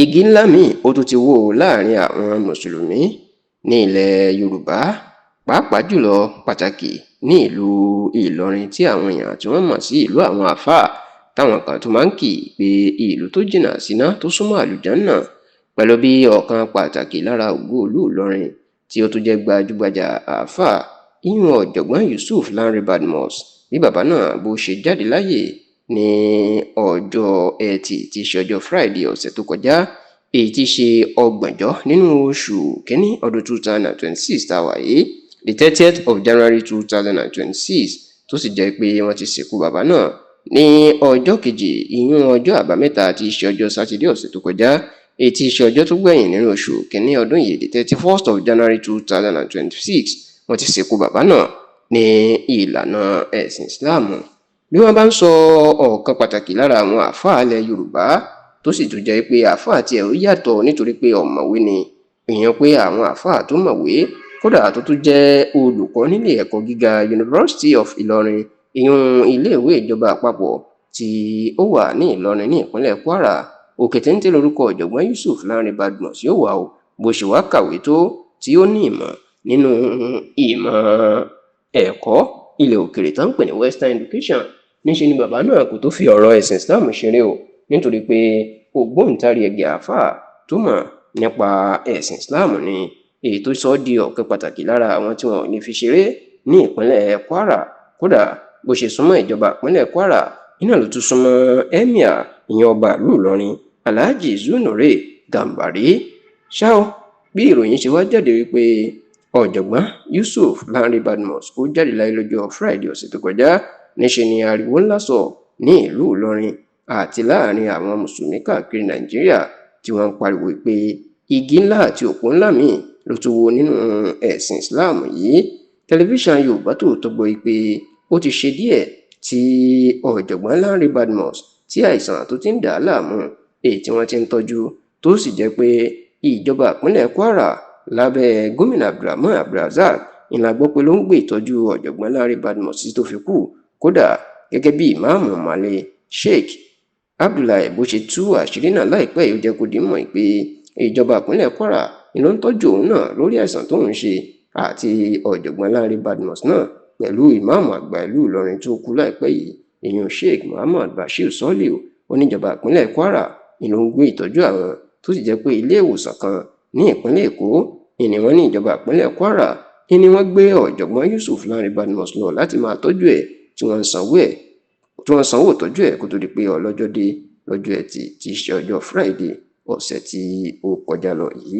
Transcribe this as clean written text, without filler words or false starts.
igi ńlá míì ó tún ti wó láàrin àwọn mùsùlùmí ní ilẹ̀ Yorùbá, pàápàá jùlọ pàtàkì ní ìlú Ìlọrin tí àwọn èèyàn tí wọ́n mọ̀ sí ìlú àwọn àfáà táwọn kan tó máa ń kì í pé ìlú tó jìnnà síná tó súnmọ́ àlùjánnà, pẹ̀lú bí ọ̀kan pàtàkì lára ògo ìlú Ìlọrin tí ó tún jẹ́ gbajúgbajà àfáà ìyún ọ̀jọ̀gbọ́n Yusuf Lanre Badmus bí bàbá náà bó ṣe jáde láyè ní ọjọ́ Ẹtì tí í ṣe ọjọ́ Friday ọ̀sẹ̀ tó kọjá, èyí tí í ṣe 30 nínú oṣù kínní ọdún 2026 tá a wà yìí, the 30th of January 2026, tó sì jẹ́ pé wọ́n ti sìnkú bàbá náà ní ọjọ́ kejì ìyún ọjọ́ àbámẹ́ta tí í ṣe ọjọ́ Sátidé ọ̀sẹ̀ tó kọjá, èyí tí í ṣe ọjọ́ tó gbẹ̀yìn nínú oṣù kínní ọdún yìí, the 31st of January 2026, wọ́n ti sìnkú bàbá náà ní ìlànà ẹ̀sìn Ìsìláàmù. Bí wọ́n bá ń sọ ọ̀kan pàtàkì lára àwọn àfáà ilẹ̀ Yorùbá tó sì tún jẹ́ pé àfáà tiẹ̀ ó yàtọ̀ nítorí pé ọ̀mọ̀wé ni, ìyẹn pé àwọn àfáà tó mọ̀wé kódà tó tún jẹ́ olùkọ́ nílé ẹ̀kọ́ gíga University of Ìlọrin, ìyún iléèwé ìjọba àpapọ̀ tí ó wà ní Ìlọrin ní ìpínlẹ̀ Kwara. Òkè téńté lórúkọ ọ̀jọ̀gbọ́n Yusuf Lanre Badmus yóò wà o, bó ṣe wá kàwé tó tí ó ní ìmọ̀ nínú ìmọ̀ ẹ̀kọ́ ilẹ̀ òkèrè tó ń pè ní Western Education. Níṣe ni bàbá náà kò tó fi ọ̀rọ̀ ẹ̀sìn Islam ṣeré o, nítorí pé ògbóǹtarìgì àfáà tó mọ̀ nípa ẹ̀sìn Islam ni, èyí tó sọ ọ́ di ọ̀kan pàtàkì lára àwọn tí wọn ò ní fi ṣeré ní ìpínlẹ̀ Kwara. Kódà bó ṣe súnmọ́ ìjọba ìpínlẹ̀ Kwara, iná ló tún súnmọ́ Emir ìyẹn ọba ìlú Ìlọrin Alhaji Zunure Gambari. Ṣá o, bí ìròyìn ṣe wá jáde wípé ọ̀jọ̀gbọ́n Yusuf Lanre Badmus ó jáde láyé lọ́jọ́ Friday ọ̀sẹ̀ tó kọjá, níṣe ni ariwo ńlá sọ ní ìlú Ìlọrin àti láàrin àwọn mùsùlùmí káàkiri Nàìjíríà tí wọ́n ń pariwo pé igi ńlá àti òpó ńlá míì ló tún wó nínú ẹ̀sìn Islam yìí. Tẹlifíṣàn Yorùbá Tòótọ́ gbọ́ pé ó ti ṣe díẹ̀ tí ọ̀jọ̀gbọ́n Lanre Badmus tí àìsàn tó ti ń dà á láàmú èyí tí wọ́n ti ń tọ́jú, tó sì jẹ́ pé ìjọba ìpínlẹ̀ Kwara lábẹ́ gómìnà Abdulrahman Abdulrazak ìlà gbọ́ pé ló ń gbé ìtọ́jú ọ̀jọ̀gbọ́n Lanre Badmus tó fi kú. Kódà gẹ́gẹ́ bí ìmáàmù Màlẹ́ Sheikh Abdullahi bó ṣe tú àṣírí náà láìpẹ́ yìí, ó jẹ́ kó di mọ̀ pé ìjọba ìpínlẹ̀ Kwara ló ń tọ́jú òun náà lórí àìsàn tó ń ṣe, àti ọ̀jọ̀gbọ́n Lanre Badmus náà pẹ̀lú ìmáàmù àgbà ìlú Ìlọrin tó kú láìpẹ́ yìí, ìyẹn Sheikh Muhammad Bashir Soliu. Oníjọba ìpínlẹ̀ Kwara ló ń gbé ìtọ́jú àwọn, tó sì jẹ́ pé ilé ìwòsàn kan ní ìpínlẹ̀ Èkó ni wọ́n ní ìjọba ìpínlẹ̀ Kwara ni wọ́n gbé ọ̀jọ̀gbọ́n Yusuf Lanre Badmus lọ láti máa tọ́jú ẹ̀, tí wọ́n sanwó ìtọ́jú ẹ̀ kó tó di pé ọlọ́jọ́ dé lọ́jọ́ Ẹtì tí í ṣe ọjọ́ Friday ọ̀sẹ̀ tí ó kọjá lọ yìí.